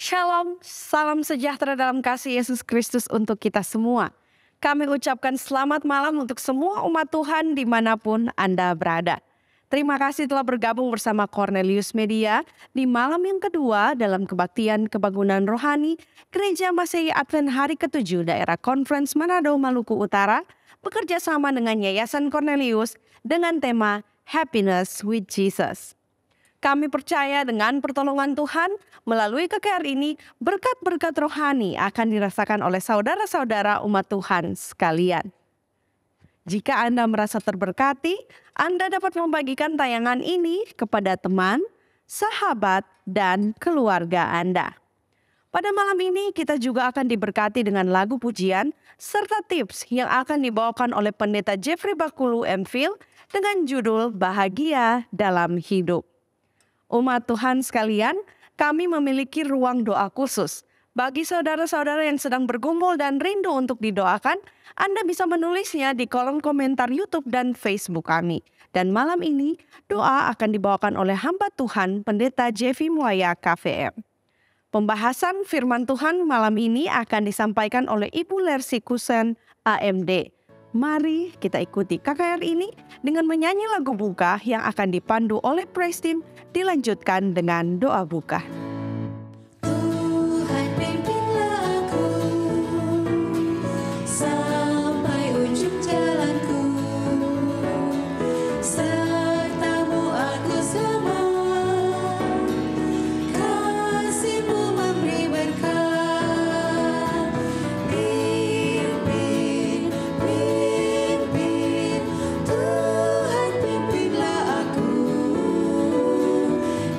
Shalom, salam sejahtera dalam kasih Yesus Kristus untuk kita semua. Kami ucapkan selamat malam untuk semua umat Tuhan dimanapun Anda berada. Terima kasih telah bergabung bersama Cornelius Media di malam yang kedua dalam kebaktian kebangunan rohani Gereja Masehi Advent Hari ke-7 Daerah Conference Manado, Maluku Utara, bekerja sama dengan Yayasan Cornelius dengan tema Happiness with Jesus. Kami percaya dengan pertolongan Tuhan, melalui KKR ini, berkat-berkat rohani akan dirasakan oleh saudara-saudara umat Tuhan sekalian. Jika Anda merasa terberkati, Anda dapat membagikan tayangan ini kepada teman, sahabat, dan keluarga Anda. Pada malam ini kita juga akan diberkati dengan lagu pujian serta tips yang akan dibawakan oleh Pendeta Jeffrey Bakulu M.Phil dengan judul Bahagia dalam Hidup. Umat Tuhan sekalian, kami memiliki ruang doa khusus. Bagi saudara-saudara yang sedang bergumul dan rindu untuk didoakan, Anda bisa menulisnya di kolom komentar YouTube dan Facebook kami. Dan malam ini, doa akan dibawakan oleh hamba Tuhan Pendeta Jeffy Muaya KVM. Pembahasan firman Tuhan malam ini akan disampaikan oleh Ibu Lersi Kusen, AMD. Mari kita ikuti KKR ini dengan menyanyi lagu buka yang akan dipandu oleh praise team, dilanjutkan dengan doa buka. Tuhan pimpinlah aku sampai ujung jalanku, serta-Mu aku semua, kasih-Mu memberi berkat. Pimpin, pimpin, Tuhan pimpinlah aku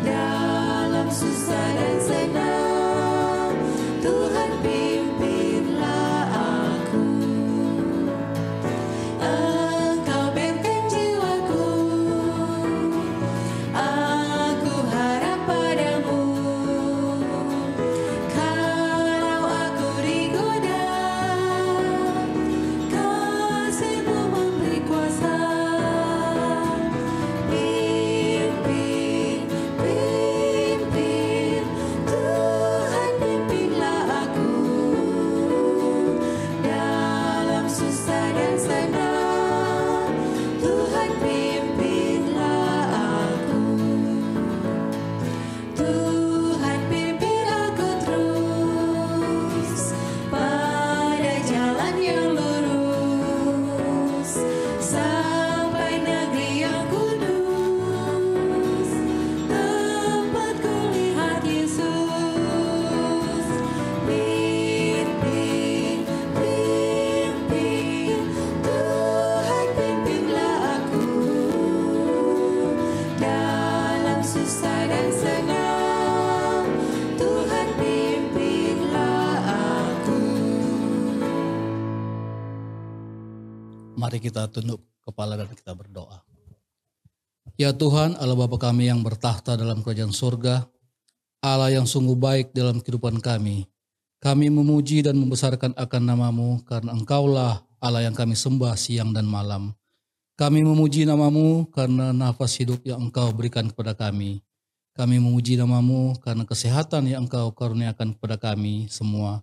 dalam susah dan senang. Tuhan pimpinlah aku. Engkau benteng jiwaku, aku harap padamu. Kalau aku digoda, kasih-Mu memberi kuasa. Pimpin, pimpin, Tuhan pimpinlah aku dalam susah dan senang. Tuhan pimpinlah aku. Tuhan pimpin aku terus pada jalan yang lurus, sampai negeri yang kudus, tempat kulihat Yesus. Pimpin, pimpin, Tuhan pimpinlah aku dalam susah dan senang. Tuhan pimpinlah aku. Mari kita tunduk kepala dan kita berdoa. Ya Tuhan, Allah Bapa kami yang bertahta dalam kerajaan surga, Allah yang sungguh baik dalam kehidupan kami. Kami memuji dan membesarkan akan nama-Mu karena Engkaulah Allah yang kami sembah siang dan malam. Kami memuji nama-Mu karena nafas hidup yang Engkau berikan kepada kami. Kami memuji nama-Mu karena kesehatan yang Engkau karuniakan kepada kami semua.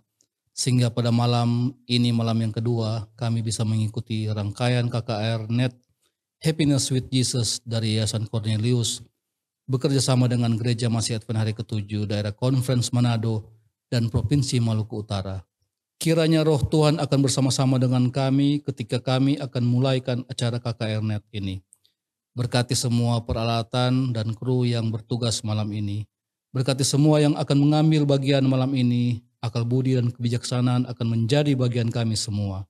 Sehingga pada malam ini, malam yang kedua, kami bisa mengikuti rangkaian KKR Net Happiness with Jesus dari Yayasan Cornelius, bekerja sama dengan Gereja Masehi Advent Hari ke-7 Daerah Conference Manado dan Provinsi Maluku Utara. Kiranya roh Tuhan akan bersama-sama dengan kami ketika kami akan mulaikan acara KKR Net ini. Berkati semua peralatan dan kru yang bertugas malam ini. Berkati semua yang akan mengambil bagian malam ini. Akal budi dan kebijaksanaan akan menjadi bagian kami semua.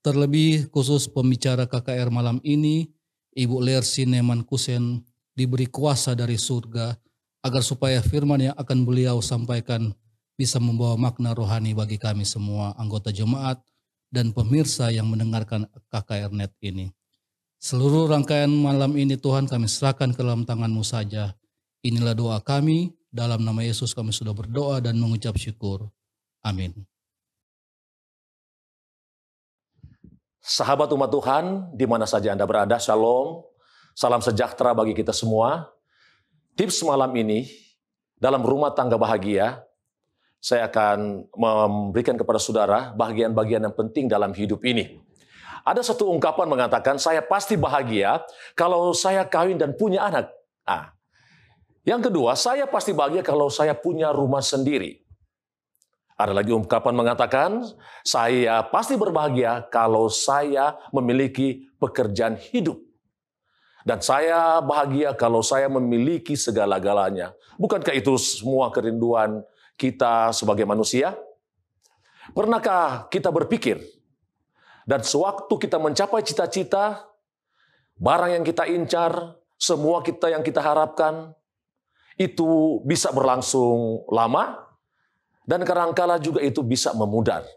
Terlebih khusus pembicara KKR malam ini, Ibu Lersi Neman Kusen, diberi kuasa dari surga agar supaya firman yang akan beliau sampaikan bisa membawa makna rohani bagi kami semua, anggota jemaat dan pemirsa yang mendengarkan KKR Net ini. Seluruh rangkaian malam ini Tuhan kami serahkan ke dalam tangan-Mu saja. Inilah doa kami, dalam nama Yesus kami sudah berdoa dan mengucap syukur. Amin. Sahabat umat Tuhan, di mana saja Anda berada, shalom, salam sejahtera bagi kita semua. Tips malam ini, dalam rumah tangga bahagia, saya akan memberikan kepada saudara bagian-bagian yang penting dalam hidup ini. Ada satu ungkapan mengatakan, saya pasti bahagia kalau saya kawin dan punya anak. Yang kedua, saya pasti bahagia kalau saya punya rumah sendiri. Ada lagi ungkapan mengatakan, saya pasti berbahagia kalau saya memiliki pekerjaan hidup. Dan saya bahagia kalau saya memiliki segala-galanya. Bukankah itu semua kerinduan kita sebagai manusia? Pernahkah kita berpikir, dan sewaktu kita mencapai cita-cita, barang yang kita incar, semua kita yang kita harapkan, itu bisa berlangsung lama, dan kadangkala juga itu bisa memudar.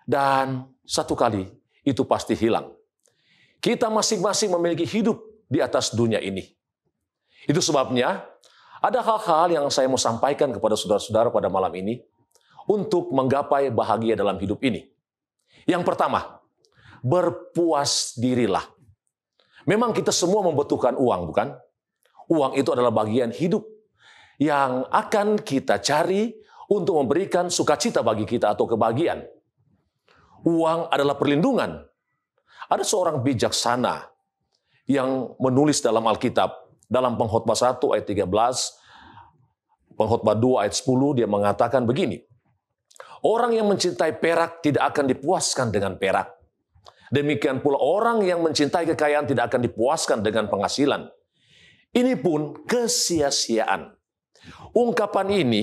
Dan satu kali, itu pasti hilang. Kita masing-masing memiliki hidup di atas dunia ini. Itu sebabnya, ada hal-hal yang saya mau sampaikan kepada saudara-saudara pada malam ini, untuk menggapai bahagia dalam hidup ini. Yang pertama, berpuas dirilah. Memang kita semua membutuhkan uang, bukan? Uang itu adalah bagian hidup yang akan kita cari untuk memberikan sukacita bagi kita atau kebahagiaan. Uang adalah perlindungan. Ada seorang bijaksana yang menulis dalam Alkitab, dalam Pengkhotbah 1 ayat 13, Pengkhotbah 2 ayat 10, dia mengatakan begini, orang yang mencintai perak tidak akan dipuaskan dengan perak. Demikian pula orang yang mencintai kekayaan tidak akan dipuaskan dengan penghasilan. Ini pun kesia-siaan. Ungkapan ini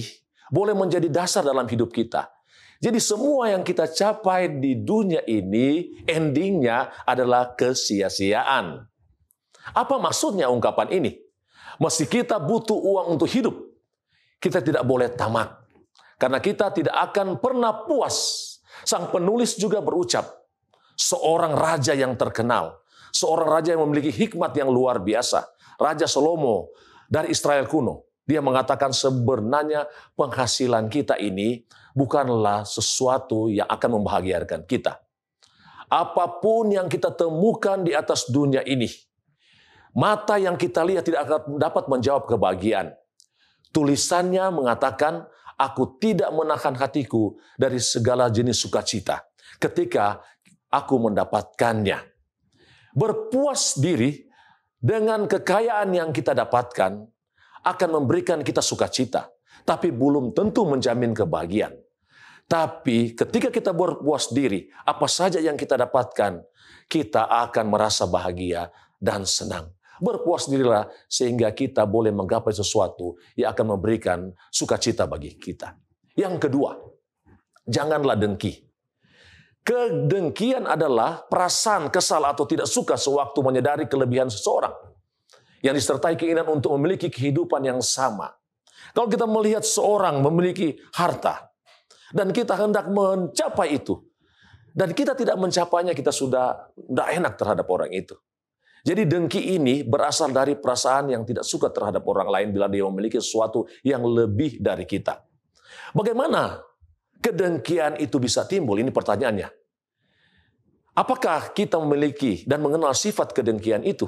boleh menjadi dasar dalam hidup kita. Jadi semua yang kita capai di dunia ini, endingnya adalah kesia-siaan. Apa maksudnya ungkapan ini? Meski kita butuh uang untuk hidup, kita tidak boleh tamak. Karena kita tidak akan pernah puas. Sang penulis juga berucap, seorang raja yang terkenal, seorang raja yang memiliki hikmat yang luar biasa, Raja Salomo dari Israel kuno. Dia mengatakan sebenarnya penghasilan kita ini bukanlah sesuatu yang akan membahagiakan kita. Apapun yang kita temukan di atas dunia ini, mata yang kita lihat tidak akan dapat menjawab kebahagiaan. Tulisannya mengatakan, aku tidak menahan hatiku dari segala jenis sukacita ketika aku mendapatkannya. Berpuas diri dengan kekayaan yang kita dapatkan akan memberikan kita sukacita, tapi belum tentu menjamin kebahagiaan. Tapi ketika kita berpuas diri, apa saja yang kita dapatkan, kita akan merasa bahagia dan senang. Berpuas dirilah sehingga kita boleh menggapai sesuatu yang akan memberikan sukacita bagi kita. Yang kedua, janganlah dengki. Kedengkian adalah perasaan kesal atau tidak suka sewaktu menyadari kelebihan seseorang yang disertai keinginan untuk memiliki kehidupan yang sama. Kalau kita melihat seorang memiliki harta dan kita hendak mencapai itu dan kita tidak mencapainya, kita sudah tidak enak terhadap orang itu. Jadi dengki ini berasal dari perasaan yang tidak suka terhadap orang lain bila dia memiliki sesuatu yang lebih dari kita. Bagaimana kedengkian itu bisa timbul? Ini pertanyaannya. Apakah kita memiliki dan mengenal sifat kedengkian itu?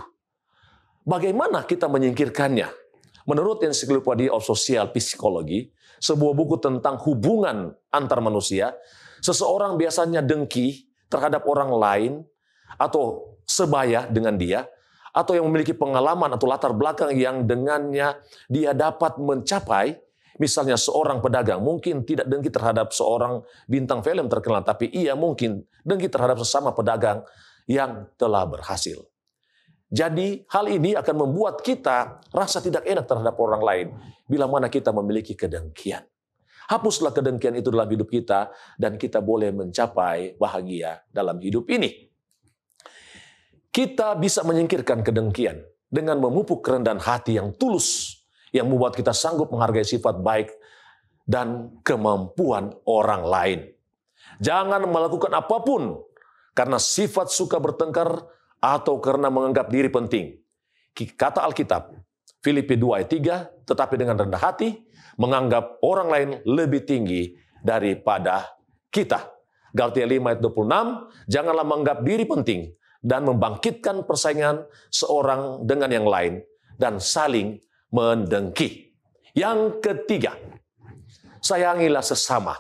Bagaimana kita menyingkirkannya? Menurut Encyclopedia of Social Psychology, sebuah buku tentang hubungan antar manusia, seseorang biasanya dengki terhadap orang lain atau sebaya dengan dia, atau yang memiliki pengalaman atau latar belakang yang dengannya dia dapat mencapai. Misalnya seorang pedagang mungkin tidak dengki terhadap seorang bintang film terkenal, tapi ia mungkin dengki terhadap sesama pedagang yang telah berhasil. Jadi hal ini akan membuat kita rasa tidak enak terhadap orang lain bila mana kita memiliki kedengkian. Hapuslah kedengkian itu dalam hidup kita dan kita boleh mencapai bahagia dalam hidup ini. Kita bisa menyingkirkan kedengkian dengan memupuk kerendahan hati yang tulus, yang membuat kita sanggup menghargai sifat baik dan kemampuan orang lain. Jangan melakukan apapun karena sifat suka bertengkar atau karena menganggap diri penting. Kata Alkitab, Filipi 2 ayat 3, tetapi dengan rendah hati, menganggap orang lain lebih tinggi daripada kita. Galatia 5 ayat 26, janganlah menganggap diri penting dan membangkitkan persaingan seorang dengan yang lain dan saling mendengki. Yang ketiga, sayangilah sesama.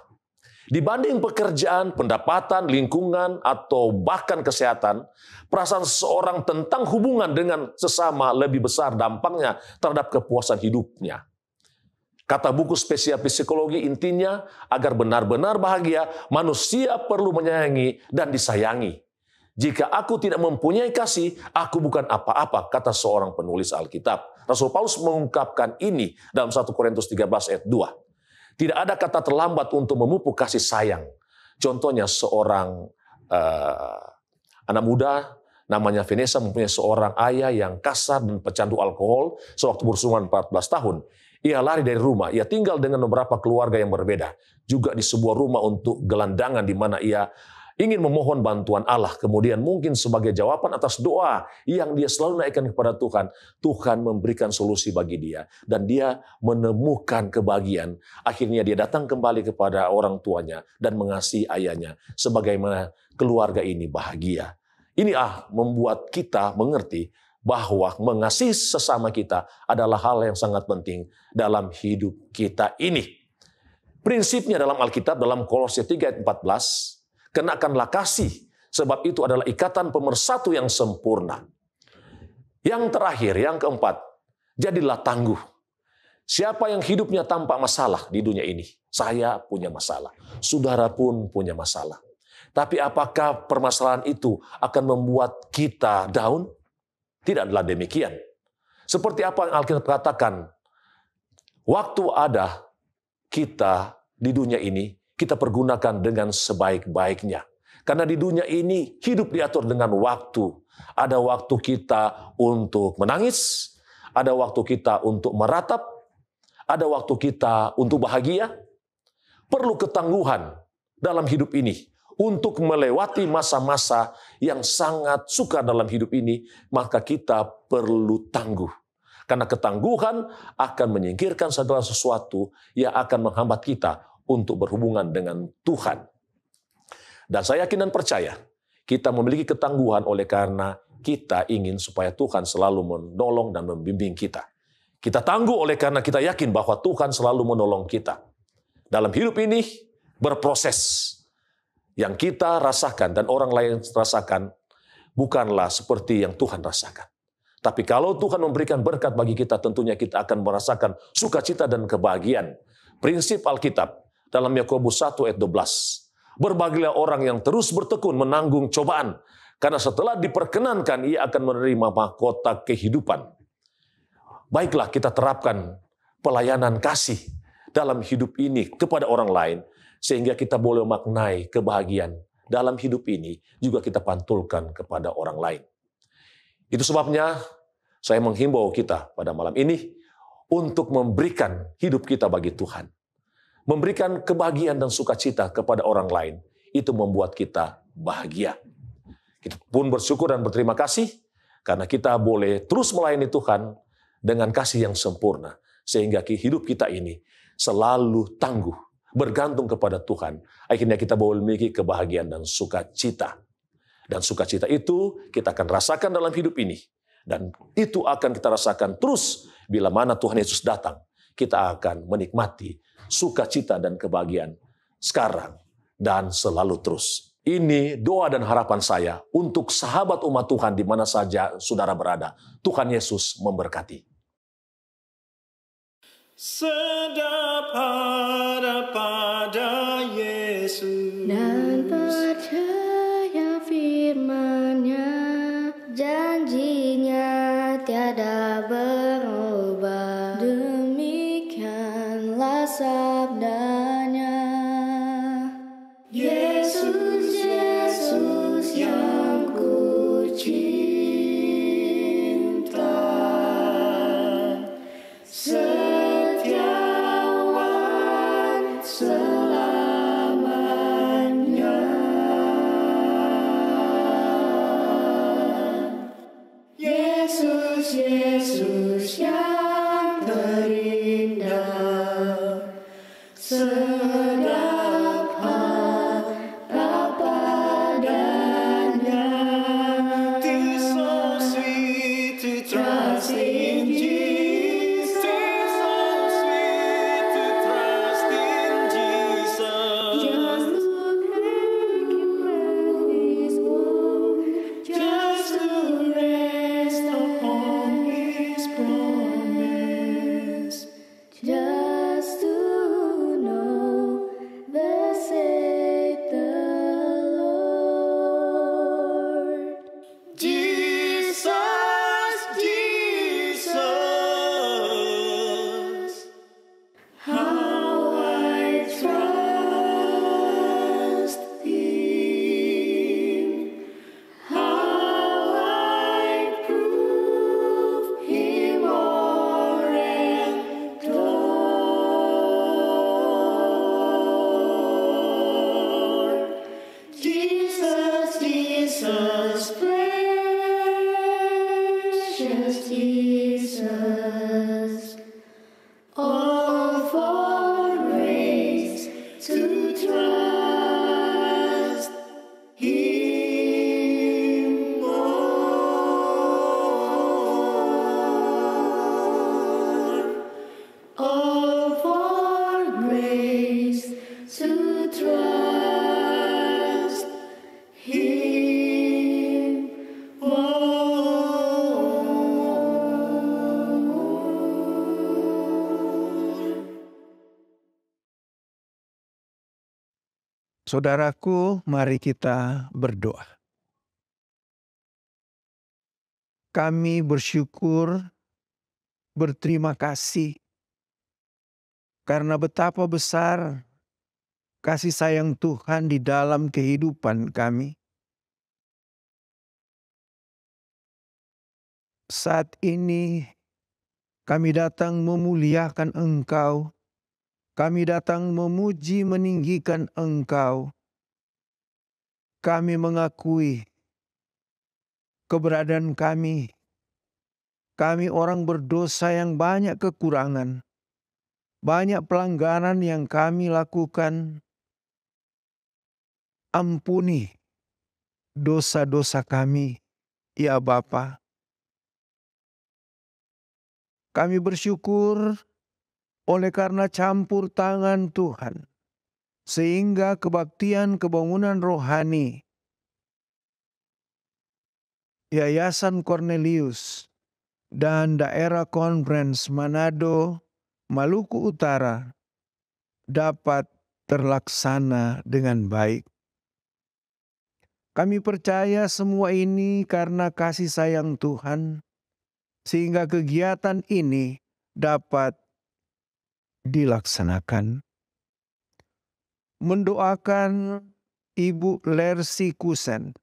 Dibanding pekerjaan, pendapatan, lingkungan, atau bahkan kesehatan, perasaan seseorang tentang hubungan dengan sesama lebih besar dampaknya terhadap kepuasan hidupnya. Kata buku spesial psikologi intinya, agar benar-benar bahagia, manusia perlu menyayangi dan disayangi. Jika aku tidak mempunyai kasih, aku bukan apa-apa, kata seorang penulis Alkitab. Rasul Paulus mengungkapkan ini dalam 1 Korintus 13 ayat 2. Tidak ada kata terlambat untuk memupuk kasih sayang. Contohnya seorang anak muda namanya Vanessa mempunyai seorang ayah yang kasar dan pecandu alkohol sewaktu berusia 14 tahun. Ia lari dari rumah, ia tinggal dengan beberapa keluarga yang berbeda. Juga di sebuah rumah untuk gelandangan di mana ia ingin memohon bantuan Allah. Kemudian mungkin sebagai jawaban atas doa yang dia selalu naikkan kepada Tuhan, Tuhan memberikan solusi bagi dia. Dan dia menemukan kebahagiaan. Akhirnya dia datang kembali kepada orang tuanya dan mengasihi ayahnya. Sebagaimana keluarga ini bahagia. Ini membuat kita mengerti bahwa mengasihi sesama kita adalah hal yang sangat penting dalam hidup kita ini. Prinsipnya dalam Alkitab, dalam Kolose 3 ayat 14, kenakanlah kasih, sebab itu adalah ikatan pemersatu yang sempurna. Yang terakhir, yang keempat, jadilah tangguh. Siapa yang hidupnya tanpa masalah di dunia ini? Saya punya masalah, saudara pun punya masalah. Tapi apakah permasalahan itu akan membuat kita down? Tidaklah demikian. Seperti apa yang Alkitab katakan, waktu ada kita di dunia ini, kita pergunakan dengan sebaik-baiknya. Karena di dunia ini hidup diatur dengan waktu. Ada waktu kita untuk menangis, ada waktu kita untuk meratap, ada waktu kita untuk bahagia. Perlu ketangguhan dalam hidup ini. Untuk melewati masa-masa yang sangat sukar dalam hidup ini, maka kita perlu tangguh. Karena ketangguhan akan menyingkirkan segala sesuatu yang akan menghambat kita untuk berhubungan dengan Tuhan. Dan saya yakin dan percaya, kita memiliki ketangguhan oleh karena kita ingin supaya Tuhan selalu menolong dan membimbing kita. Kita tangguh oleh karena kita yakin bahwa Tuhan selalu menolong kita. Dalam hidup ini berproses. Yang kita rasakan dan orang lain rasakan bukanlah seperti yang Tuhan rasakan. Tapi kalau Tuhan memberikan berkat bagi kita, tentunya kita akan merasakan sukacita dan kebahagiaan. Prinsip Alkitab dalam Yakobus 1 ayat 12. Berbahagialah orang yang terus bertekun menanggung cobaan, karena setelah diperkenankan ia akan menerima mahkota kehidupan. Baiklah kita terapkan pelayanan kasih dalam hidup ini kepada orang lain, sehingga kita boleh memaknai kebahagiaan dalam hidup ini juga kita pantulkan kepada orang lain. Itu sebabnya saya menghimbau kita pada malam ini untuk memberikan hidup kita bagi Tuhan. Memberikan kebahagiaan dan sukacita kepada orang lain. Itu membuat kita bahagia. Kita pun bersyukur dan berterima kasih karena kita boleh terus melayani Tuhan dengan kasih yang sempurna. Sehingga hidup kita ini selalu tangguh, bergantung kepada Tuhan. Akhirnya kita boleh memiliki kebahagiaan dan sukacita. Dan sukacita itu kita akan rasakan dalam hidup ini. Dan itu akan kita rasakan terus bila mana Tuhan Yesus datang. Kita akan menikmati sukacita dan kebahagiaan sekarang dan selalu terus. Ini doa dan harapan saya untuk sahabat umat Tuhan di mana saja saudara berada. Tuhan Yesus memberkati. Sedap harap pada Yesus dan percaya firman-Nya, janjinya tiada berubah. Demikianlah sabdanya. Yesus, Yesus yang ku cinta, setiawan selalu. Saudaraku, mari kita berdoa. Kami bersyukur, berterima kasih karena betapa besar kasih sayang Tuhan di dalam kehidupan kami. Saat ini kami datang memuliakan Engkau, kami datang memuji meninggikan Engkau. Kami mengakui keberadaan kami. Kami orang berdosa yang banyak kekurangan, banyak pelanggaran yang kami lakukan. Ampuni dosa-dosa kami, ya Bapa. Kami bersyukur oleh karena campur tangan Tuhan, sehingga kebaktian kebangunan rohani Yayasan Cornelius dan daerah Conference Manado, Maluku Utara dapat terlaksana dengan baik. Kami percaya semua ini karena kasih sayang Tuhan, sehingga kegiatan ini dapat dilaksanakan. Mendoakan Ibu Lersi Kusen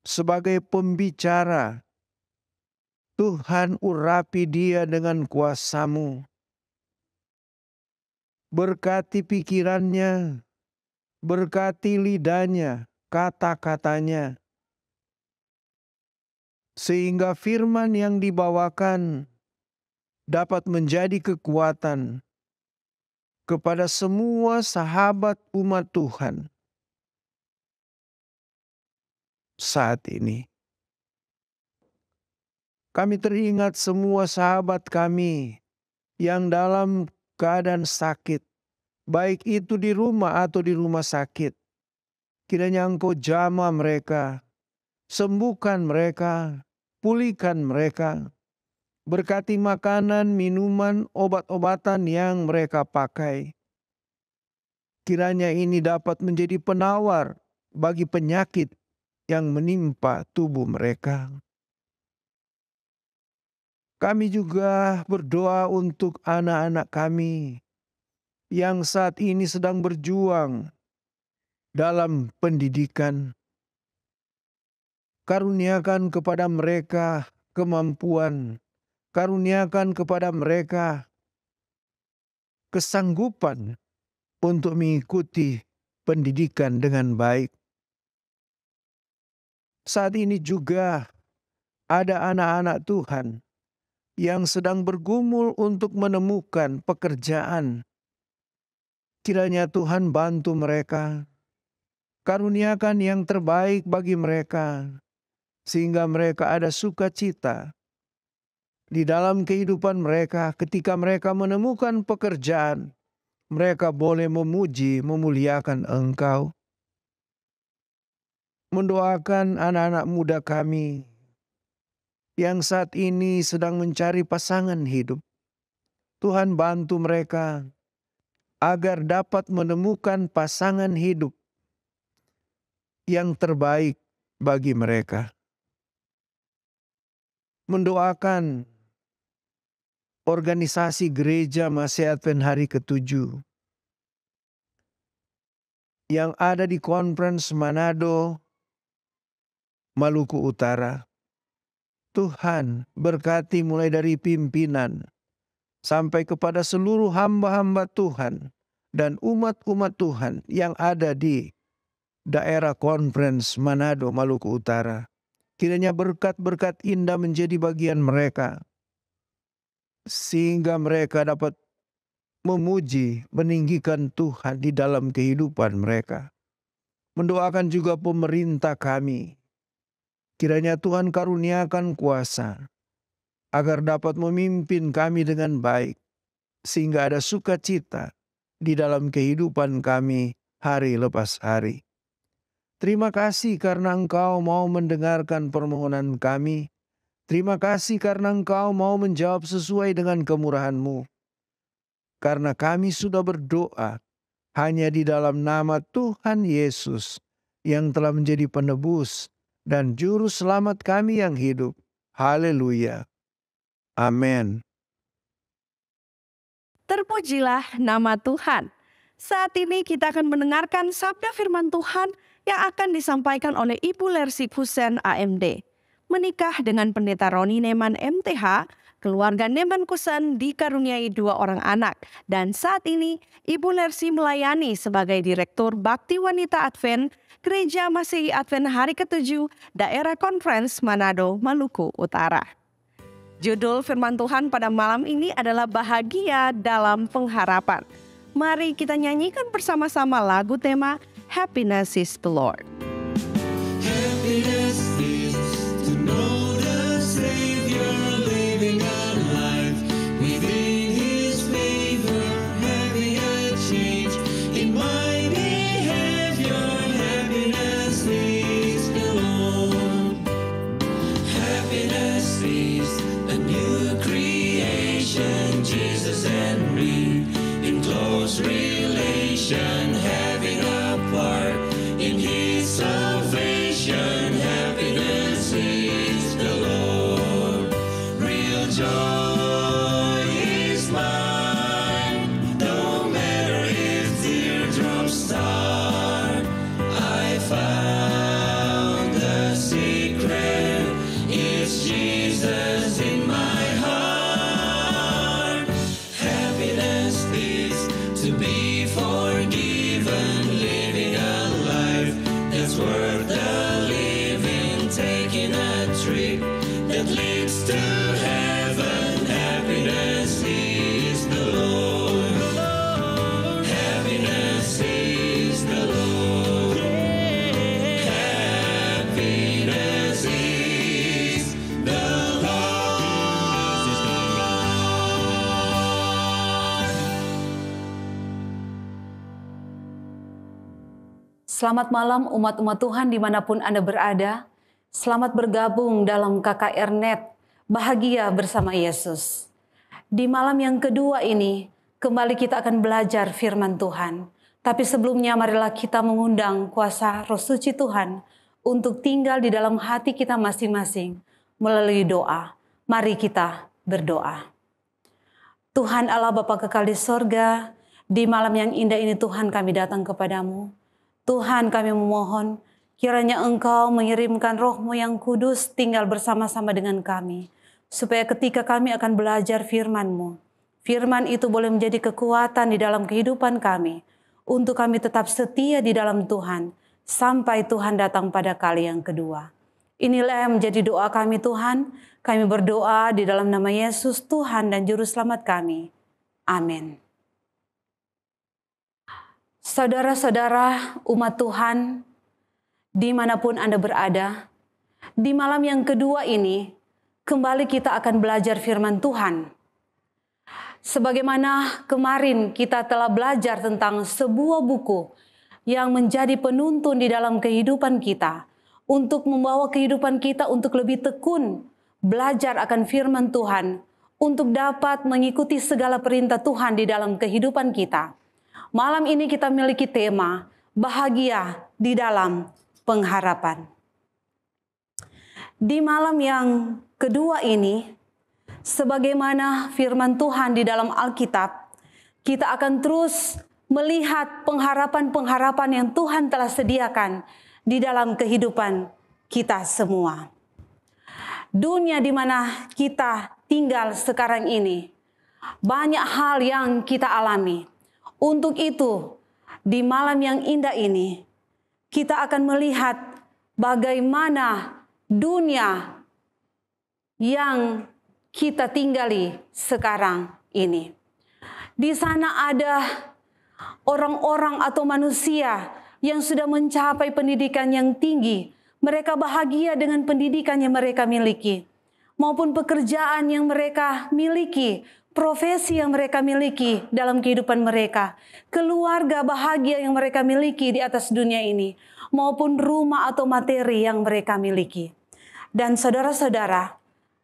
sebagai pembicara. Tuhan urapi dia dengan kuasa-Mu. Berkati pikirannya, berkati lidahnya, kata-katanya, sehingga firman yang dibawakan dapat menjadi kekuatan kepada semua sahabat umat Tuhan saat ini. Kami teringat semua sahabat kami yang dalam keadaan sakit, baik itu di rumah atau di rumah sakit. Kiranya Engkau jamah mereka, sembuhkan mereka, pulihkan mereka. Berkati makanan, minuman, obat-obatan yang mereka pakai. Kiranya ini dapat menjadi penawar bagi penyakit yang menimpa tubuh mereka. Kami juga berdoa untuk anak-anak kami yang saat ini sedang berjuang dalam pendidikan. Karuniakan kepada mereka kemampuan, karuniakan kepada mereka kesanggupan untuk mengikuti pendidikan dengan baik. Saat ini juga ada anak-anak Tuhan yang sedang bergumul untuk menemukan pekerjaan. Kiranya Tuhan bantu mereka, karuniakan yang terbaik bagi mereka, sehingga mereka ada sukacita di dalam kehidupan mereka. Ketika mereka menemukan pekerjaan, mereka boleh memuji, memuliakan Engkau. Mendoakan anak-anak muda kami yang saat ini sedang mencari pasangan hidup. Tuhan bantu mereka agar dapat menemukan pasangan hidup yang terbaik bagi mereka. Mendoakan organisasi Gereja Masih Advent Hari ke-7 yang ada di Conference Manado, Maluku Utara. Tuhan berkati mulai dari pimpinan sampai kepada seluruh hamba-hamba Tuhan dan umat-umat Tuhan yang ada di daerah Conference Manado, Maluku Utara. Kiranya berkat-berkat indah menjadi bagian mereka, sehingga mereka dapat memuji, meninggikan Tuhan di dalam kehidupan mereka. Mendoakan juga pemerintah kami. Kiranya Tuhan karuniakan kuasa agar dapat memimpin kami dengan baik, sehingga ada sukacita di dalam kehidupan kami hari lepas hari. Terima kasih karena Engkau mau mendengarkan permohonan kami. Terima kasih karena Engkau mau menjawab sesuai dengan kemurahan-Mu. Karena kami sudah berdoa hanya di dalam nama Tuhan Yesus yang telah menjadi penebus dan juru selamat kami yang hidup. Haleluya. Amin. Terpujilah nama Tuhan. Saat ini kita akan mendengarkan sabda firman Tuhan yang akan disampaikan oleh Ibu Lersip Husen AMD. Menikah dengan Pendeta Roni Neman MTH, keluarga Neman Kusen dikaruniai 2 orang anak. Dan saat ini Ibu Lersi melayani sebagai Direktur Bakti Wanita Advent Gereja Masehi Advent Hari ke-7 Daerah Conference Manado, Maluku Utara. Judul firman Tuhan pada malam ini adalah bahagia dalam pengharapan. Mari kita nyanyikan bersama-sama lagu tema Happiness is the Lord. Happiness is to know the Savior, living a life within His favor, having a change in my behavior. Happiness is the Lord. Happiness is a new creation, Jesus and me in close relation, having a part in His salvation. Happiness is the Lord. Real joy is mine, no matter if teardrops start. I found the secret, it's Jesus in my heart. Happiness is to be forgiven, living a life that's worth the living, taking a trip that leads to heaven. Happiness is the Lord. Happiness is the Lord. Happiness is the Lord. Selamat malam umat-umat Tuhan dimanapun Anda berada. Selamat bergabung dalam KKR Net, bahagia bersama Yesus. Di malam yang kedua ini, kembali kita akan belajar firman Tuhan. Tapi sebelumnya marilah kita mengundang kuasa Roh Suci Tuhan untuk tinggal di dalam hati kita masing-masing melalui doa. Mari kita berdoa. Tuhan Allah Bapa kekal di sorga, di malam yang indah ini Tuhan kami datang kepadamu. Tuhan kami memohon kiranya Engkau mengirimkan Roh-Mu yang kudus tinggal bersama-sama dengan kami. Supaya ketika kami akan belajar firman-Mu, firman itu boleh menjadi kekuatan di dalam kehidupan kami. Untuk kami tetap setia di dalam Tuhan sampai Tuhan datang pada kali yang kedua. Inilah yang menjadi doa kami Tuhan. Kami berdoa di dalam nama Yesus Tuhan dan Juru Selamat kami. Amin. Saudara-saudara umat Tuhan, dimanapun Anda berada, di malam yang kedua ini, kembali kita akan belajar firman Tuhan. Sebagaimana kemarin kita telah belajar tentang sebuah buku yang menjadi penuntun di dalam kehidupan kita, untuk membawa kehidupan kita untuk lebih tekun, belajar akan firman Tuhan, untuk dapat mengikuti segala perintah Tuhan di dalam kehidupan kita. Malam ini kita memiliki tema bahagia di dalam pengharapan. Di malam yang kedua ini, sebagaimana firman Tuhan di dalam Alkitab, kita akan terus melihat pengharapan-pengharapan yang Tuhan telah sediakan di dalam kehidupan kita semua. Dunia di mana kita tinggal sekarang ini, banyak hal yang kita alami. Untuk itu, di malam yang indah ini, kita akan melihat bagaimana dunia yang kita tinggali sekarang ini. Di sana ada orang-orang atau manusia yang sudah mencapai pendidikan yang tinggi. Mereka bahagia dengan pendidikan yang mereka miliki, maupun pekerjaan yang mereka miliki, profesi yang mereka miliki dalam kehidupan mereka, keluarga bahagia yang mereka miliki di atas dunia ini, maupun rumah atau materi yang mereka miliki. Dan saudara-saudara,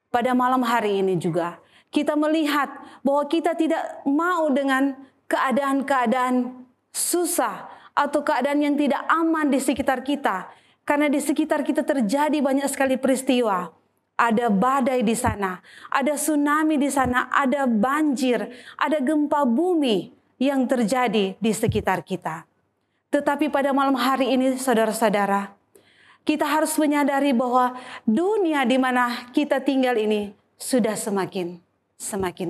pada malam hari ini juga kita melihat bahwa kita tidak mau dengan keadaan-keadaan susah atau keadaan yang tidak aman di sekitar kita. Karena di sekitar kita terjadi banyak sekali peristiwa. Ada badai di sana, ada tsunami di sana, ada banjir, ada gempa bumi yang terjadi di sekitar kita. Tetapi pada malam hari ini saudara-saudara, kita harus menyadari bahwa dunia di mana kita tinggal ini sudah semakin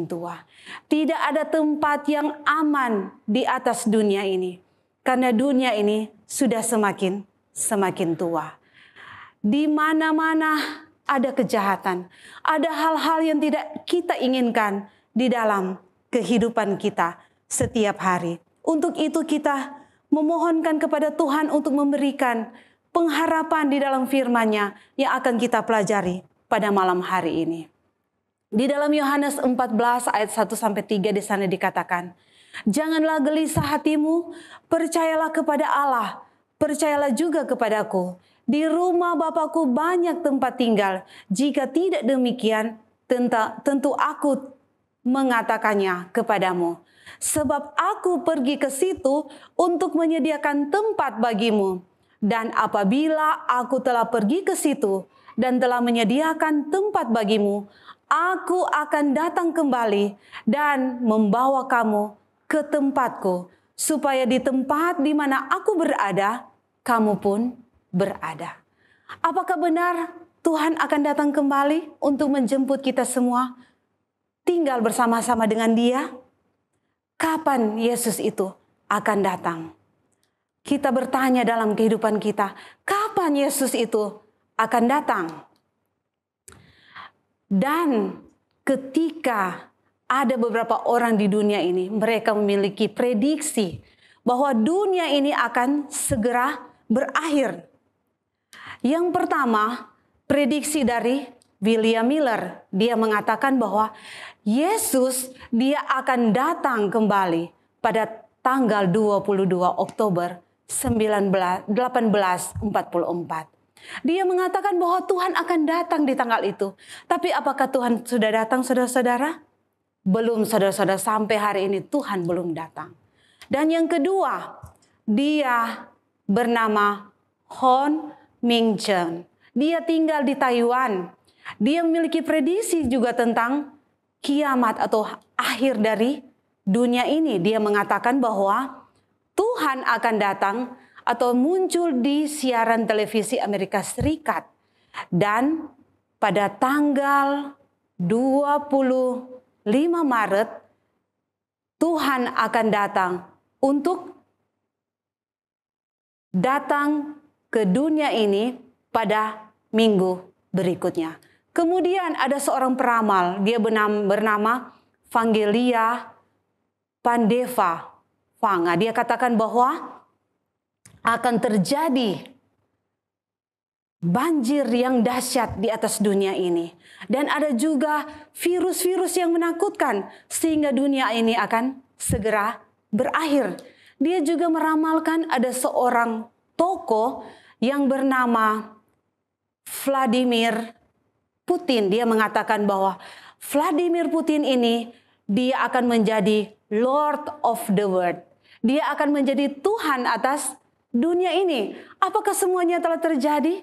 tua. Tidak ada tempat yang aman di atas dunia ini. Karena dunia ini sudah semakin tua. Di mana-mana ada kejahatan. Ada hal-hal yang tidak kita inginkan di dalam kehidupan kita setiap hari. Untuk itu kita memohonkan kepada Tuhan untuk memberikan pengharapan di dalam firman-Nya yang akan kita pelajari pada malam hari ini. Di dalam Yohanes 14 ayat 1-3 di sana dikatakan, "Janganlah gelisah hatimu, percayalah kepada Allah, percayalah juga kepadaku. Di rumah Bapakku banyak tempat tinggal. Jika tidak demikian, tentu aku mengatakannya kepadamu. Sebab aku pergi ke situ untuk menyediakan tempat bagimu. Dan apabila aku telah pergi ke situ dan telah menyediakan tempat bagimu, aku akan datang kembali dan membawa kamu ke tempatku, supaya di tempat di mana aku berada, kamu pun berada." Apakah benar Tuhan akan datang kembali untuk menjemput kita semua tinggal bersama-sama dengan Dia? Kapan Yesus itu akan datang? Kita bertanya dalam kehidupan kita, kapan Yesus itu akan datang? Dan ketika ada beberapa orang di dunia ini, mereka memiliki prediksi bahwa dunia ini akan segera berakhir. Yang pertama, prediksi dari William Miller. Dia mengatakan bahwa Yesus dia akan datang kembali pada tanggal 22 Oktober 1844. Dia mengatakan bahwa Tuhan akan datang di tanggal itu. Tapi apakah Tuhan sudah datang, saudara-saudara? Belum, saudara-saudara. Sampai hari ini Tuhan belum datang. Dan yang kedua, dia bernama Hon Ming-chen. Dia tinggal di Taiwan. Dia memiliki prediksi juga tentang kiamat atau akhir dari dunia ini. Dia mengatakan bahwa Tuhan akan datang atau muncul di siaran televisi Amerika Serikat. Dan pada tanggal 25 Maret, Tuhan akan datang untuk datang ke dunia ini pada minggu berikutnya. Kemudian ada seorang peramal, dia bernama Vangelia Pandeva Vanga. Dia katakan bahwa akan terjadi banjir yang dahsyat di atas dunia ini. Dan ada juga virus-virus yang menakutkan sehingga dunia ini akan segera berakhir. Dia juga meramalkan ada seorang tokoh yang bernama Vladimir Putin. Dia mengatakan bahwa Vladimir Putin ini dia akan menjadi Lord of the World. Dia akan menjadi Tuhan atas dunia ini. Apakah semuanya telah terjadi?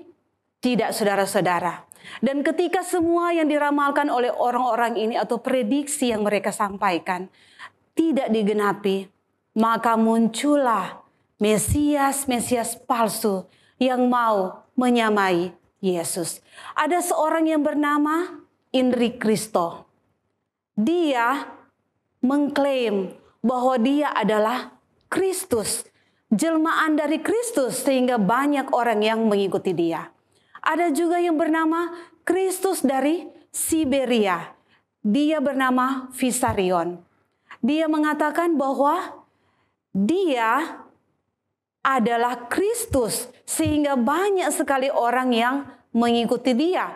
Tidak, saudara-saudara. Dan ketika semua yang diramalkan oleh orang-orang ini atau prediksi yang mereka sampaikan tidak digenapi, maka muncullah Mesias palsu yang mau menyamai Yesus. Ada seorang yang bernama Indri Kristo. Dia mengklaim bahwa dia adalah Kristus, jelmaan dari Kristus, sehingga banyak orang yang mengikuti dia. Ada juga yang bernama Kristus dari Siberia. Dia bernama Vissarion. Dia mengatakan bahwa dia adalah Kristus, sehingga banyak sekali orang yang mengikuti dia.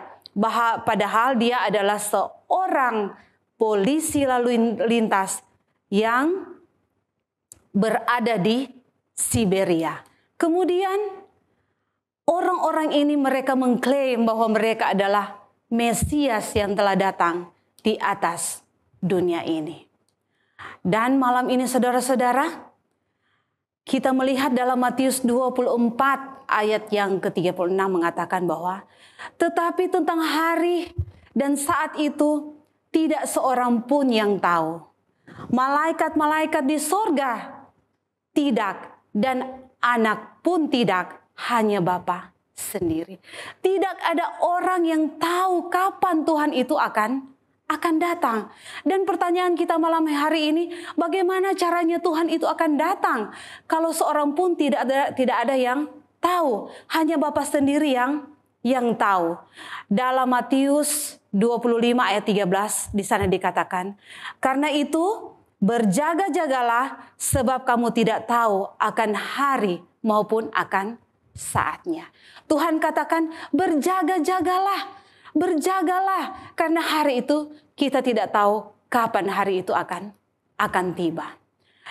Padahal dia adalah seorang polisi lalu lintas yang berada di Siberia. Kemudian orang-orang ini mereka mengklaim bahwa mereka adalah Mesias yang telah datang di atas dunia ini. Dan malam ini saudara-saudara, Kita melihat dalam Matius 24 ayat yang ke-36 mengatakan bahwa tetapi tentang hari dan saat itu tidak seorang pun yang tahu. Malaikat-malaikat di sorga tidak, dan anak pun tidak, hanya Bapa sendiri. Tidak ada orang yang tahu kapan Tuhan itu akan datang. Dan pertanyaan kita malam hari ini, bagaimana caranya Tuhan itu akan datang? Kalau seorang pun tidak ada yang tahu, hanya Bapa sendiri yang tahu. Dalam Matius 25 ayat 13 di sana dikatakan, karena itu berjaga-jagalah sebab kamu tidak tahu akan hari maupun akan saatnya. Tuhan katakan berjaga-jagalah, berjagalah, karena hari itu kita tidak tahu kapan hari itu akan tiba.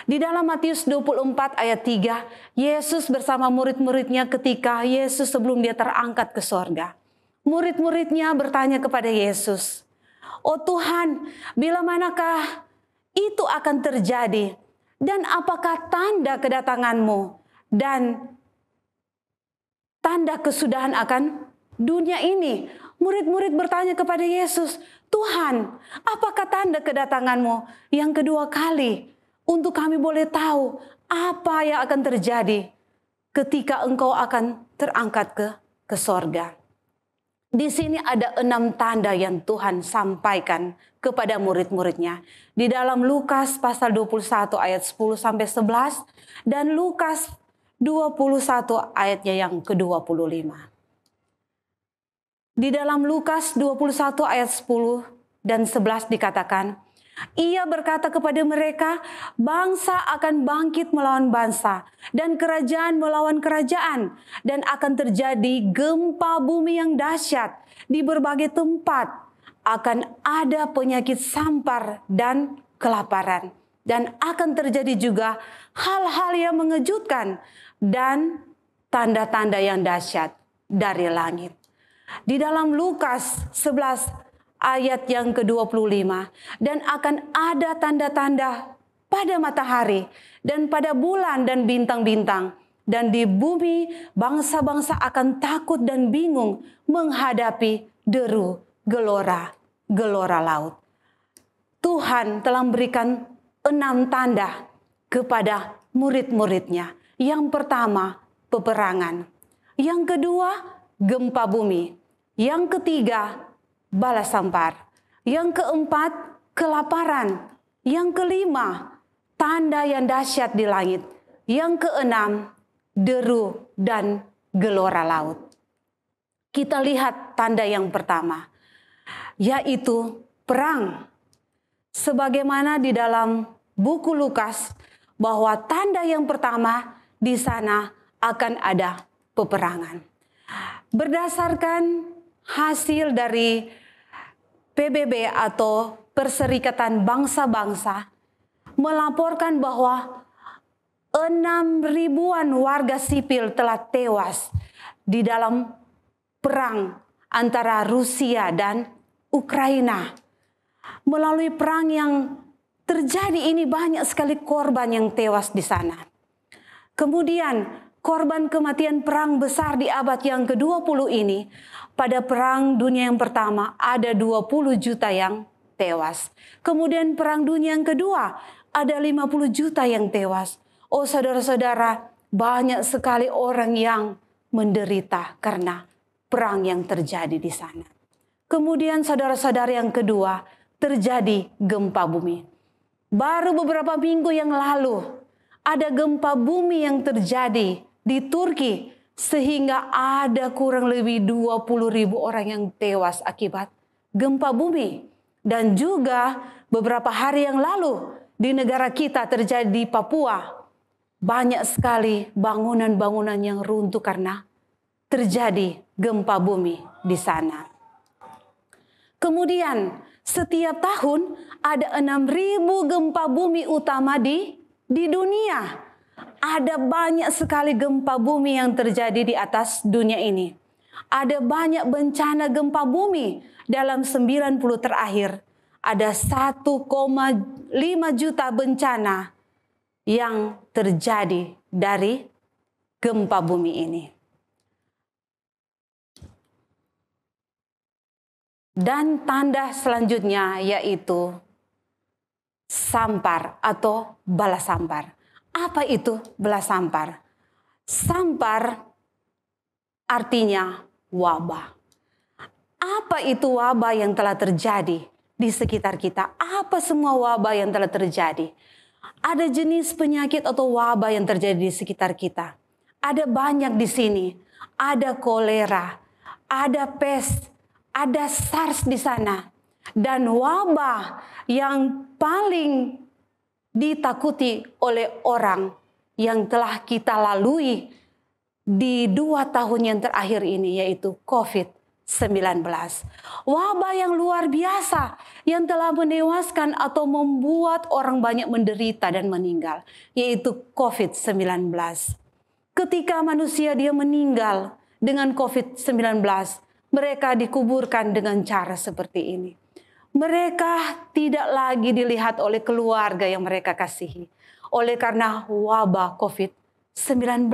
Di dalam Matius 24 ayat 3, Yesus bersama murid-muridnya ketika Yesus sebelum dia terangkat ke sorga. Murid-muridnya bertanya kepada Yesus, "Oh Tuhan, bila manakah itu akan terjadi? Dan apakah tanda kedatanganmu dan tanda kesudahan akan dunia ini?" Murid-murid bertanya kepada Yesus, "Tuhan, apakah tanda kedatanganmu yang kedua kali? Untuk kami boleh tahu apa yang akan terjadi ketika engkau akan terangkat ke sorga." Di sini ada 6 tanda yang Tuhan sampaikan kepada murid-muridnya. Di dalam Lukas pasal 21 ayat 10 sampai 11 dan Lukas 21 ayatnya yang ke-25. Di dalam Lukas 21 ayat 10 dan 11 dikatakan, ia berkata kepada mereka, bangsa akan bangkit melawan bangsa dan kerajaan melawan kerajaan, dan akan terjadi gempa bumi yang dahsyat di berbagai tempat. Akan ada penyakit sampar dan kelaparan, dan akan terjadi juga hal-hal yang mengejutkan dan tanda-tanda yang dahsyat dari langit. Di dalam Lukas 11 ayat yang ke-25, dan akan ada tanda-tanda pada matahari dan pada bulan dan bintang-bintang, dan di bumi bangsa-bangsa akan takut dan bingung menghadapi deru gelora laut. Tuhan telah memberikan 6 tanda kepada murid-muridnya. Yang pertama, peperangan. Yang kedua, gempa bumi. Yang ketiga, balas sampar. Yang keempat, kelaparan. Yang kelima, tanda yang dahsyat di langit. Yang keenam, deru dan gelora laut. Kita lihat tanda yang pertama, yaitu perang. Sebagaimana di dalam buku Lukas, bahwa tanda yang pertama di sana akan ada peperangan. Berdasarkan hasil dari PBB atau Perserikatan Bangsa-Bangsa melaporkan bahwa 6.000-an warga sipil telah tewas di dalam perang antara Rusia dan Ukraina. Melalui perang yang terjadi ini banyak sekali korban yang tewas di sana. Kemudian korban kematian perang besar di abad yang ke-20 ini, pada perang dunia yang pertama ada 20 juta yang tewas. Kemudian perang dunia yang kedua ada 50 juta yang tewas. Oh saudara-saudara, banyak sekali orang yang menderita karena perang yang terjadi di sana. Kemudian saudara-saudara yang kedua, terjadi gempa bumi. Baru beberapa minggu yang lalu ada gempa bumi yang terjadi di Turki, sehingga ada kurang lebih 20.000 orang yang tewas akibat gempa bumi. Dan juga beberapa hari yang lalu di negara kita terjadi di Papua. Banyak sekali bangunan-bangunan yang runtuh karena terjadi gempa bumi di sana. Kemudian setiap tahun ada 6.000 gempa bumi utama di dunia. Ada banyak sekali gempa bumi yang terjadi di atas dunia ini. Ada banyak bencana gempa bumi dalam 90 terakhir. Ada 1,5 juta bencana yang terjadi dari gempa bumi ini. Dan tanda selanjutnya yaitu sampar atau bala sampar. Apa itu bala sampar? Sampar artinya wabah. Apa itu wabah yang telah terjadi di sekitar kita? Apa semua wabah yang telah terjadi? Ada jenis penyakit atau wabah yang terjadi di sekitar kita. Ada banyak di sini. Ada kolera, ada pes, ada SARS di sana. Dan wabah yang paling ditakuti oleh orang yang telah kita lalui di 2 tahun yang terakhir ini, yaitu COVID-19. Wabah yang luar biasa yang telah menewaskan atau membuat orang banyak menderita dan meninggal, yaitu COVID-19. Ketika manusia dia meninggal dengan COVID-19, mereka dikuburkan dengan cara seperti ini. Mereka tidak lagi dilihat oleh keluarga yang mereka kasihi. Oleh karena wabah COVID-19.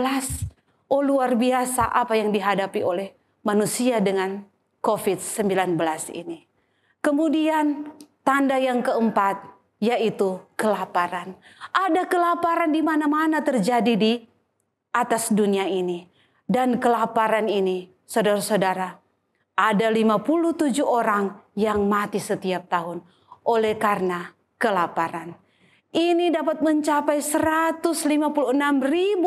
Oh, luar biasa apa yang dihadapi oleh manusia dengan COVID-19 ini. Kemudian tanda yang keempat yaitu kelaparan. Ada kelaparan di mana-mana terjadi di atas dunia ini. Dan kelaparan ini, saudara-saudara, ada 57 orang yang mati setiap tahun oleh karena kelaparan. Ini dapat mencapai 156.000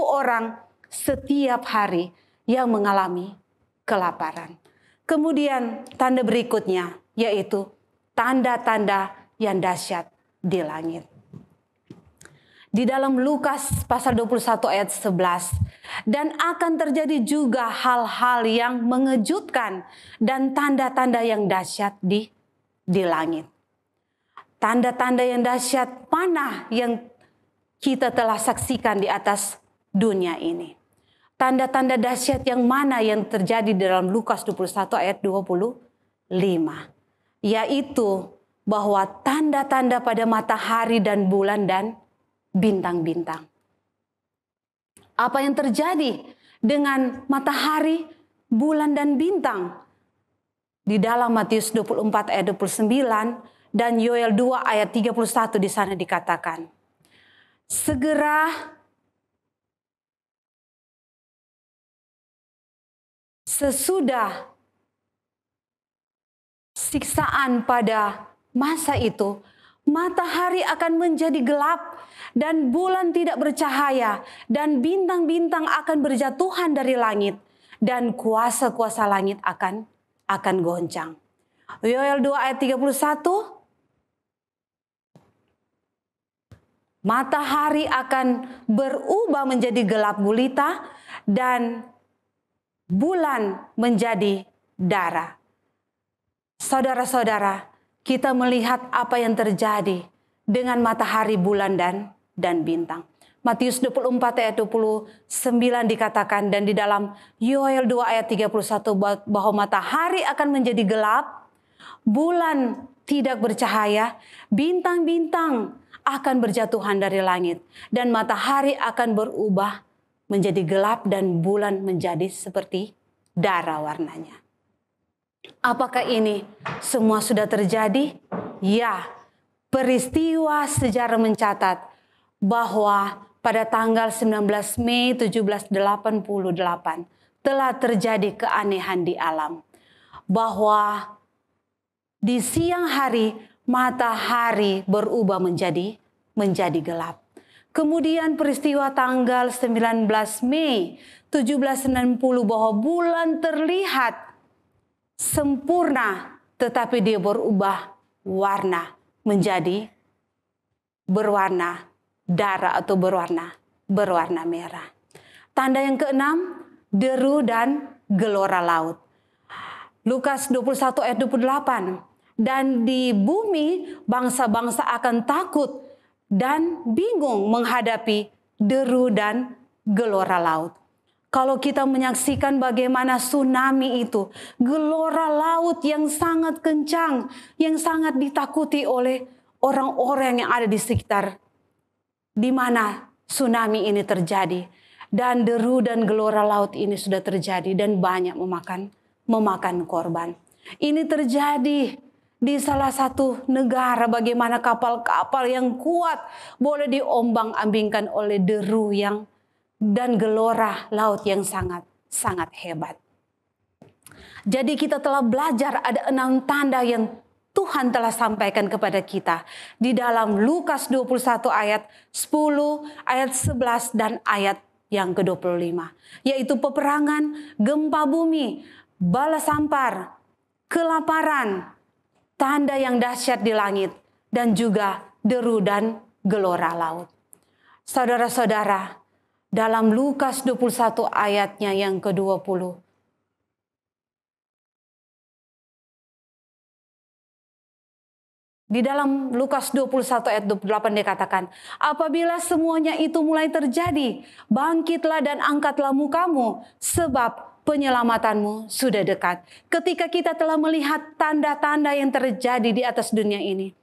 orang setiap hari yang mengalami kelaparan. Kemudian tanda berikutnya yaitu tanda-tanda yang dahsyat di langit. Di dalam Lukas pasal 21 ayat 11. Dan akan terjadi juga hal-hal yang mengejutkan dan tanda-tanda yang dahsyat di langit. Tanda-tanda yang dahsyat mana yang kita telah saksikan di atas dunia ini? Tanda-tanda dahsyat yang mana yang terjadi di dalam Lukas 21 ayat 25? Yaitu bahwa tanda-tanda pada matahari dan bulan dan bintang-bintang. Apa yang terjadi dengan matahari, bulan, dan bintang? Di dalam Matius 24 ayat 29 dan Yoel 2 ayat 31 di sana dikatakan, segera sesudah siksaan pada masa itu, matahari akan menjadi gelap dan bulan tidak bercahaya dan bintang-bintang akan berjatuhan dari langit dan kuasa-kuasa langit akan goncang. Yoel 2 ayat 31. Matahari akan berubah menjadi gelap gulita dan bulan menjadi darah. Saudara-saudara, kita melihat apa yang terjadi dengan matahari, bulan, dan bintang. Matius 24 ayat 29 dikatakan, dan di dalam Yoel 2 ayat 31 bahwa matahari akan menjadi gelap, bulan tidak bercahaya, bintang-bintang akan berjatuhan dari langit, dan matahari akan berubah menjadi gelap dan bulan menjadi seperti darah warnanya. Apakah ini semua sudah terjadi? Ya, peristiwa sejarah mencatat bahwa pada tanggal 19 Mei 1788 telah terjadi keanehan di alam. Bahwa di siang hari matahari berubah menjadi gelap. Kemudian peristiwa tanggal 19 Mei 1790 bahwa bulan terlihat sempurna tetapi dia berubah warna menjadi berwarna darah atau berwarna merah. Tanda yang keenam, deru dan gelora laut. Lukas 21 ayat 28. Dan di bumi bangsa-bangsa akan takut dan bingung menghadapi deru dan gelora laut. Kalau kita menyaksikan bagaimana tsunami itu, gelora laut yang sangat kencang, yang sangat ditakuti oleh orang-orang yang ada di sekitar di mana tsunami ini terjadi. Dan deru dan gelora laut ini sudah terjadi dan banyak memakan korban. Ini terjadi di salah satu negara, bagaimana kapal-kapal yang kuat boleh diombang-ambingkan oleh deru dan gelora laut yang sangat hebat. Jadi kita telah belajar ada 6 tanda yang Tuhan telah sampaikan kepada kita di dalam Lukas 21 ayat 10, ayat 11 dan ayat yang ke-25. Yaitu peperangan, gempa bumi, bala sampar, kelaparan, tanda yang dahsyat di langit, dan juga deru dan gelora laut. Saudara-saudara, dalam Lukas 21 ayatnya yang ke-20, di dalam Lukas 21 ayat 28 dikatakan, apabila semuanya itu mulai terjadi, bangkitlah dan angkatlah mukamu, sebab penyelamatanmu sudah dekat. Ketika kita telah melihat tanda-tanda yang terjadi di atas dunia ini,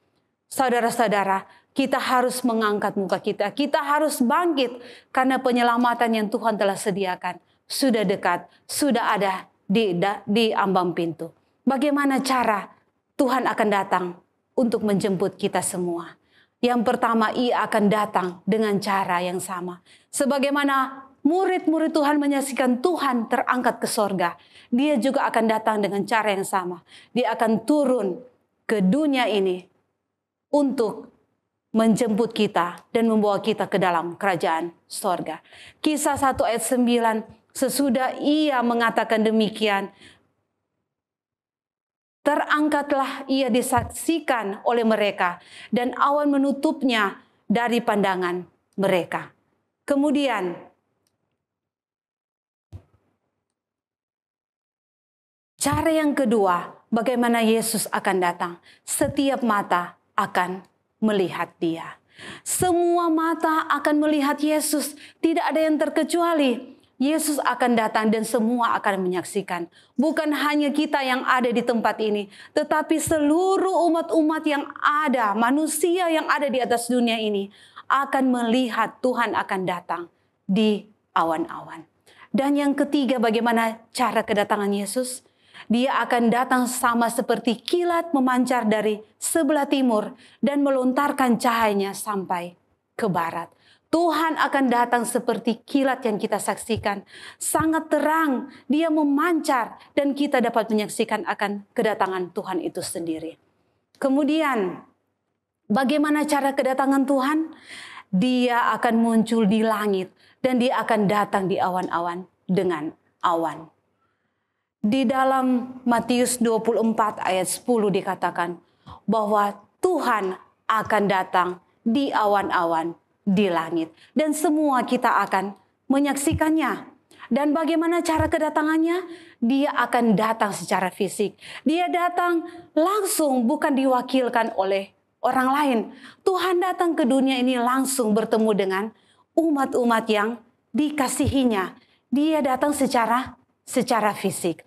saudara-saudara, kita harus mengangkat muka kita. Kita harus bangkit karena penyelamatan yang Tuhan telah sediakan sudah dekat, sudah ada di ambang pintu. Bagaimana cara Tuhan akan datang untuk menjemput kita semua? Yang pertama, Ia akan datang dengan cara yang sama. Sebagaimana murid-murid Tuhan menyaksikan Tuhan terangkat ke sorga, Dia juga akan datang dengan cara yang sama. Dia akan turun ke dunia ini untuk menjemput kita dan membawa kita ke dalam kerajaan sorga. Kisah 1 ayat 9, sesudah Ia mengatakan demikian, terangkatlah Ia disaksikan oleh mereka dan awan menutupnya dari pandangan mereka. Kemudian cara yang kedua, bagaimana Yesus akan datang. Setiap mata akan melihat Dia. Semua mata akan melihat Yesus. Tidak ada yang terkecuali. Yesus akan datang dan semua akan menyaksikan. Bukan hanya kita yang ada di tempat ini, tetapi seluruh umat-umat yang ada, manusia yang ada di atas dunia ini akan melihat Tuhan akan datang di awan-awan. Dan yang ketiga, bagaimana cara kedatangan Yesus? Dia akan datang sama seperti kilat memancar dari sebelah timur dan melontarkan cahayanya sampai ke barat. Tuhan akan datang seperti kilat yang kita saksikan. Sangat terang, Dia memancar dan kita dapat menyaksikan akan kedatangan Tuhan itu sendiri. Kemudian, bagaimana cara kedatangan Tuhan? Dia akan muncul di langit dan Dia akan datang di awan-awan dengan awan. Di dalam Matius 24 ayat 10 dikatakan bahwa Tuhan akan datang di awan-awan di langit. Dan semua kita akan menyaksikannya. Dan bagaimana cara kedatangannya? Dia akan datang secara fisik. Dia datang langsung, bukan diwakilkan oleh orang lain. Tuhan datang ke dunia ini langsung bertemu dengan umat-umat yang dikasihinya. Dia datang secara fisik.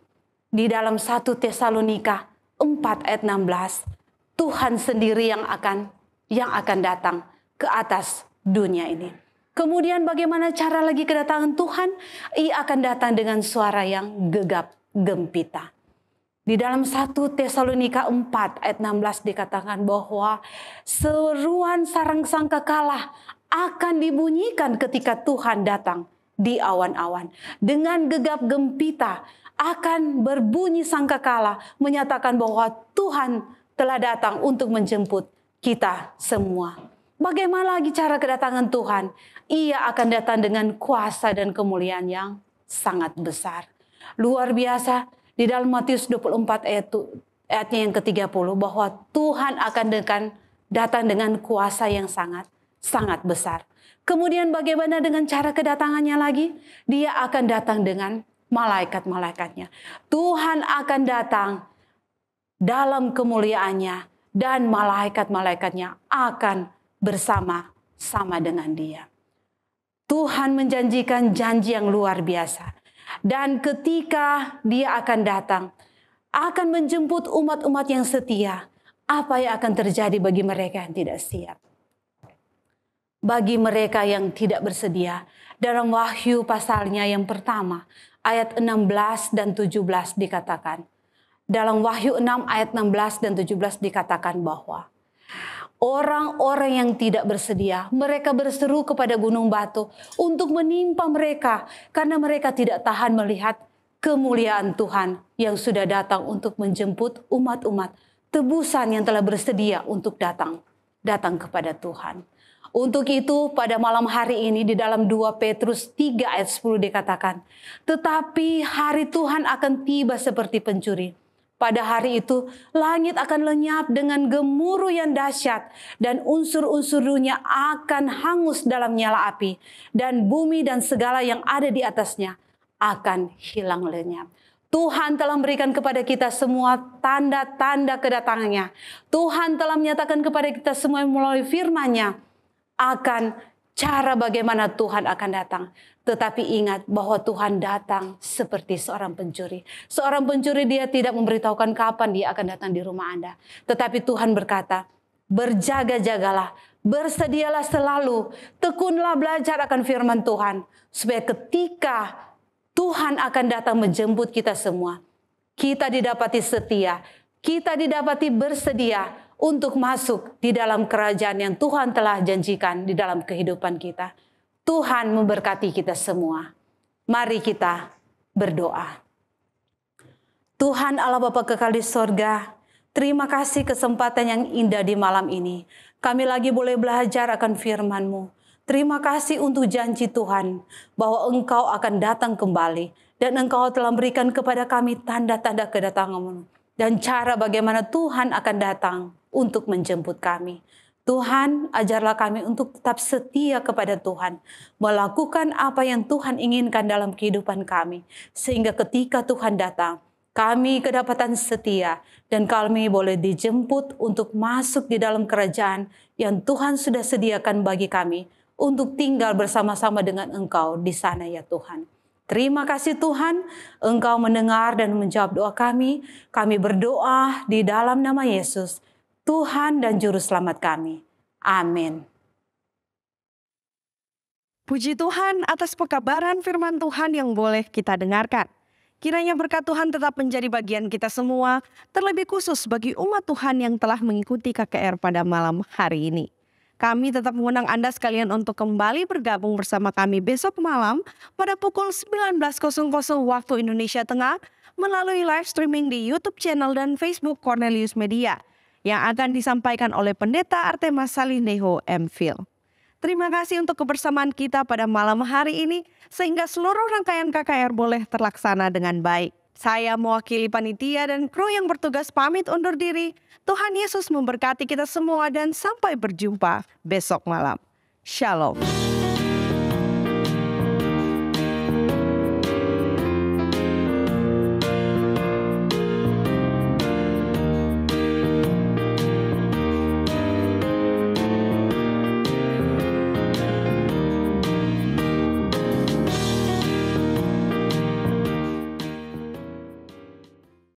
Di dalam 1 Tesalonika 4 ayat 16, Tuhan sendiri yang akan datang ke atas dunia ini. Kemudian bagaimana cara lagi kedatangan Tuhan? Ia akan datang dengan suara yang gegap gempita. Di dalam 1 Tesalonika 4 ayat 16 dikatakan bahwa seruan sarang sangkakala akan dibunyikan ketika Tuhan datang di awan-awan. Dengan gegap gempita akan berbunyi sangkakala menyatakan bahwa Tuhan telah datang untuk menjemput kita semua. Bagaimana lagi cara kedatangan Tuhan? Ia akan datang dengan kuasa dan kemuliaan yang sangat besar. Luar biasa, di dalam Matius 24 ayatnya yang ke-30 bahwa Tuhan akan datang dengan kuasa yang sangat besar. Kemudian bagaimana dengan cara kedatangannya lagi? Dia akan datang dengan malaikat-malaikatnya. Tuhan akan datang dalam kemuliaannya dan malaikat-malaikatnya akan bersama-sama dengan Dia. Tuhan menjanjikan janji yang luar biasa. Dan ketika Dia akan datang, akan menjemput umat-umat yang setia. Apa yang akan terjadi bagi mereka yang tidak siap? bagi mereka yang tidak bersedia. Dalam Wahyu pasalnya yang pertama, ayat 16 dan 17 dikatakan. Dalam Wahyu 6 ayat 16 dan 17 dikatakan bahwa orang-orang yang tidak bersedia, mereka berseru kepada gunung batu untuk menimpa mereka karena mereka tidak tahan melihat kemuliaan Tuhan yang sudah datang untuk menjemput umat-umat tebusan yang telah bersedia untuk datang kepada Tuhan. Untuk itu pada malam hari ini di dalam 2 Petrus 3 ayat 10 dikatakan, tetapi hari Tuhan akan tiba seperti pencuri. Pada hari itu langit akan lenyap dengan gemuruh yang dahsyat dan unsur-unsurnya akan hangus dalam nyala api dan bumi dan segala yang ada di atasnya akan hilang lenyap. Tuhan telah memberikan kepada kita semua tanda-tanda kedatangannya. Tuhan telah menyatakan kepada kita semua melalui firman-Nya akan cara bagaimana Tuhan akan datang. Tetapi ingat bahwa Tuhan datang seperti seorang pencuri. Seorang pencuri dia tidak memberitahukan kapan dia akan datang di rumah Anda. Tetapi Tuhan berkata, berjaga-jagalah, bersedialah selalu, tekunlah belajar akan firman Tuhan. Supaya ketika Tuhan akan datang menjemput kita semua, kita didapati setia, kita didapati bersedia untuk masuk di dalam kerajaan yang Tuhan telah janjikan di dalam kehidupan kita. Tuhan memberkati kita semua. Mari kita berdoa. Tuhan Allah Bapa kekal di sorga, terima kasih kesempatan yang indah di malam ini. Kami lagi boleh belajar akan firman-Mu. Terima kasih untuk janji Tuhan bahwa Engkau akan datang kembali. Dan Engkau telah berikan kepada kami tanda-tanda kedatangan-Mu. Dan cara bagaimana Tuhan akan datang untuk menjemput kami. Tuhan, ajarlah kami untuk tetap setia kepada Tuhan. Melakukan apa yang Tuhan inginkan dalam kehidupan kami. Sehingga ketika Tuhan datang, kami kedapatan setia. Dan kami boleh dijemput untuk masuk di dalam kerajaan yang Tuhan sudah sediakan bagi kami. Untuk tinggal bersama-sama dengan Engkau di sana ya Tuhan. Terima kasih Tuhan, Engkau mendengar dan menjawab doa kami. Kami berdoa di dalam nama Yesus, Tuhan dan Juru Selamat kami. Amin. Puji Tuhan atas pekabaran firman Tuhan yang boleh kita dengarkan. Kiranya berkat Tuhan tetap menjadi bagian kita semua, terlebih khusus bagi umat Tuhan yang telah mengikuti KKR pada malam hari ini. Kami tetap mengundang Anda sekalian untuk kembali bergabung bersama kami besok malam pada pukul 19.00 waktu Indonesia Tengah melalui live streaming di YouTube channel dan Facebook Cornelius Media yang akan disampaikan oleh Pendeta Artemas Salineho M.Phil. Terima kasih untuk kebersamaan kita pada malam hari ini sehingga seluruh rangkaian KKR boleh terlaksana dengan baik. Saya mewakili panitia dan kru yang bertugas pamit undur diri. Tuhan Yesus memberkati kita semua dan sampai berjumpa besok malam. Shalom.